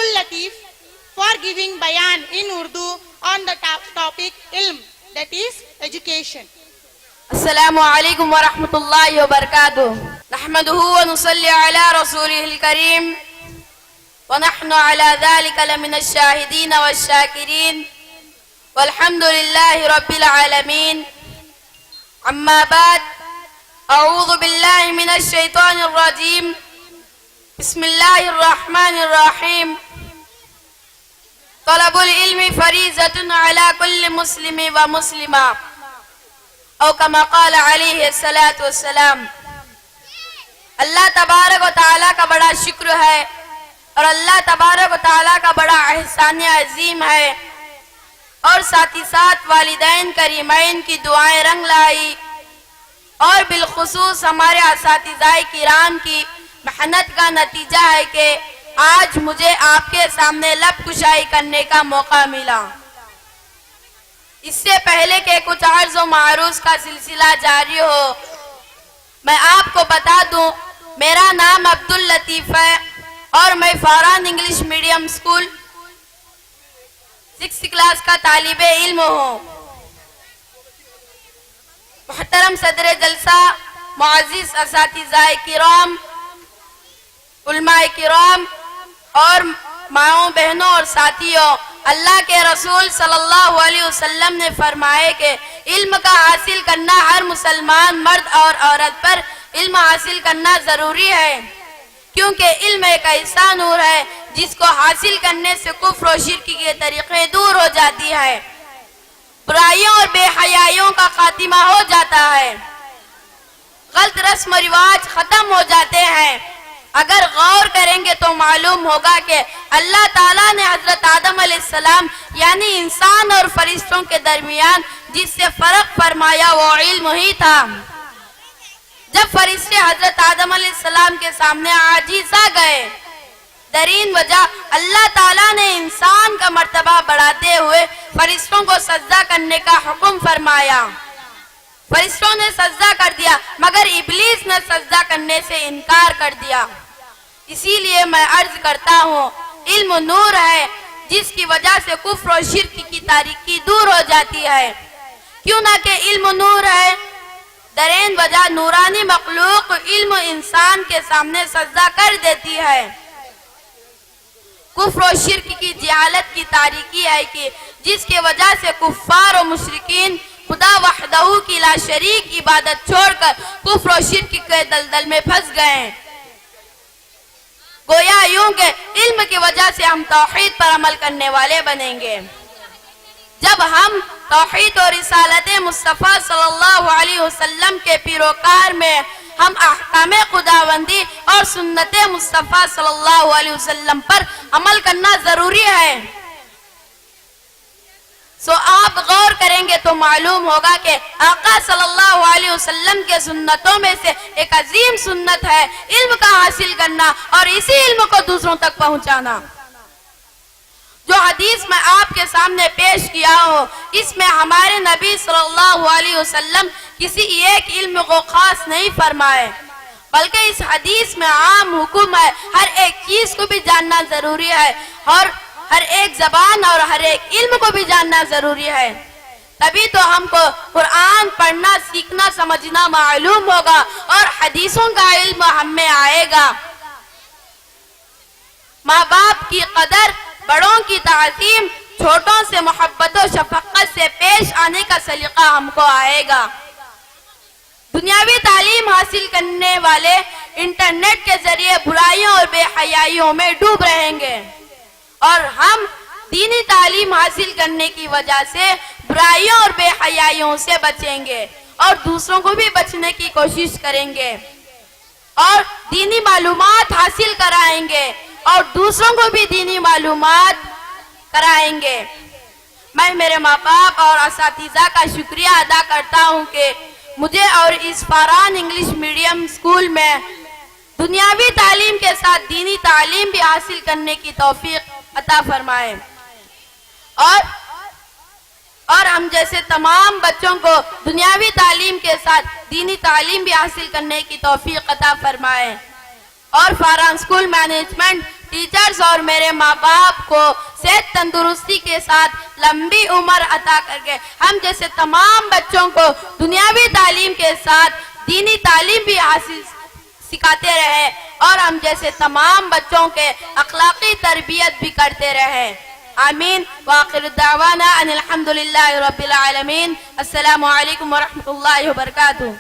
Abdul Latif for giving bayan in Urdu on the topic ilm, that is education. السلام علیکم ورحمۃ اللہ وبرکاتہ نحمده ونصلي على رسوله الكريم ونحن على ذلك لمن الشاهدين والشاكرين والحمد لله رب العالمين اما بعد اعوذ بالله من الشيطان الرجيم بسم الله الرحمن الرحيم طلب العلم فریضة على كل مسلم ومسلمة او کما قال علیہ الصلوۃ والسلام. اللہ تبارک و تعالیٰ کا بڑا شکر ہے اور اللہ تبارک و تعالیٰ کا بڑا احسان عظیم ہے، اور ساتھ ہی ساتھ والدین کریمین کی دعائیں رنگ لائی، اور بالخصوص ہمارے اساتذہ کرام کی محنت کا نتیجہ ہے کہ آج مجھے آپ کے سامنے لب کشائی کرنے کا موقع ملا. اس سے پہلے کہ کچھ عرض و معروض کا سلسلہ جاری ہو، میں آپ کو بتا دوں میرا نام عبداللطیف ہے اور میں Faran English medium school 6 class کا طالب علم ہوں. محترم صدر جلسہ، معزز اساتذہ کرام، علماء کرام اور ماؤں بہنوں اور ساتھیوں، اللہ کے رسول صلی اللہ علیہ وسلم نے فرمائے کہ علم کا حاصل کرنا ہر مسلمان مرد اور عورت پر علم حاصل کرنا ضروری ہے، کیونکہ علم ایک ایسا نور ہے جس کو حاصل کرنے سے کفر و شرک کے طریقے دور ہو جاتی ہے، برائیوں اور بے حیائیوں کا خاتمہ ہو جاتا ہے، غلط رسم و رواج ختم ہو جاتے ہیں. اگر غور کریں گے تو معلوم ہوگا کہ اللہ تعالیٰ نے حضرت آدم علیہ السلام یعنی انسان اور فرشتوں کے درمیان جس سے فرق فرمایا وہ علم ہی تھا. جب فرشتے حضرت آدم علیہ السلام کے سامنے عاجز آ گئے، درین وجہ اللہ تعالیٰ نے انسان کا مرتبہ بڑھاتے ہوئے فرشتوں کو سجدہ کرنے کا حکم فرمایا. فرشتوں نے سجدہ کر دیا مگر ابلیس نے سجدہ کرنے سے انکار کر دیا. اسی لیے میں عرض کرتا ہوں علم نور ہے جس کی وجہ سے کفر و شرک کی تاریکی دور ہو جاتی ہے. کیوں نہ کہ علم نور ہے، درین وجہ نورانی مخلوق علم انسان کے سامنے سجدہ کر دیتی ہے. کفر و شرک کی جہالت کی تاریکی ہے کہ جس کی وجہ سے کفار و مشرکین خدا وحدہ کی لا شریک عبادت چھوڑ کر کفر و شرک کے دلدل میں پھنس گئے ہیں. گویا یوں کہ علم کی وجہ سے ہم توحید پر عمل کرنے والے بنیں گے. جب ہم توحید اور رسالت مصطفیٰ صلی اللہ علیہ وسلم کے پیروکار میں ہم احکام خداوندی اور سنت مصطفیٰ صلی اللہ علیہ وسلم پر عمل کرنا ضروری ہے. سو آپ غور کریں گے تو معلوم ہوگا کہ آقا صلی اللہ علیہ وسلم کے سنتوں میں سے ایک عظیم سنت ہے علم کا حاصل کرنا اور اسی علم کو دوسروں تک پہنچانا. جو حدیث میں آپ کے سامنے پیش کیا ہوں اس میں ہمارے نبی صلی اللہ علیہ وسلم کسی ایک علم کو خاص نہیں فرمائے، بلکہ اس حدیث میں عام حکم ہے ہر ایک چیز کو بھی جاننا ضروری ہے اور ہر ایک زبان اور ہر ایک علم کو بھی جاننا ضروری ہے. تبھی تو ہم کو قرآن پڑھنا سیکھنا سمجھنا معلوم ہوگا اور حدیثوں کا علم ہم میں آئے گا. ماں باپ کی قدر، بڑوں کی تعظیم، چھوٹوں سے محبت و شفقت سے پیش آنے کا سلیقہ ہم کو آئے گا. دنیاوی تعلیم حاصل کرنے والے انٹرنیٹ کے ذریعے برائیوں اور بے حیائیوں میں ڈوب رہیں گے، اور ہم دینی تعلیم حاصل کرنے کی وجہ سے برائیوں اور بے حیائیوں سے بچیں گے اور دوسروں کو بھی بچنے کی کوشش کریں گے اور دینی معلومات حاصل کرائیں گے اور دوسروں کو بھی دینی معلومات کرائیں گے. میں میرے ماں باپ اور اساتذہ کا شکریہ ادا کرتا ہوں کہ مجھے اور اس فاران انگلش میڈیم اسکول میں دنیاوی تعلیم کے ساتھ دینی تعلیم بھی حاصل کرنے کی توفیق عطا فرمائے، اور ہم جیسے تمام بچوں کو دنیاوی تعلیم کے ساتھ دینی تعلیم بھی حاصل کرنے کی توفیق عطا فرمائے. اور فاران اسکول مینجمنٹ ٹیچرز اور میرے ماں باپ کو صحت تندرستی کے ساتھ لمبی عمر عطا کر کے ہم جیسے تمام بچوں کو دنیاوی تعلیم کے ساتھ دینی تعلیم بھی حاصل سکھاتے رہے اور ہم جیسے تمام بچوں کے اخلاقی تربیت بھی کرتے رہے. آمین. وآخر دعوانا ان الحمدللہ رب العالمین. السلام علیکم ورحمۃ اللہ وبرکاتہ.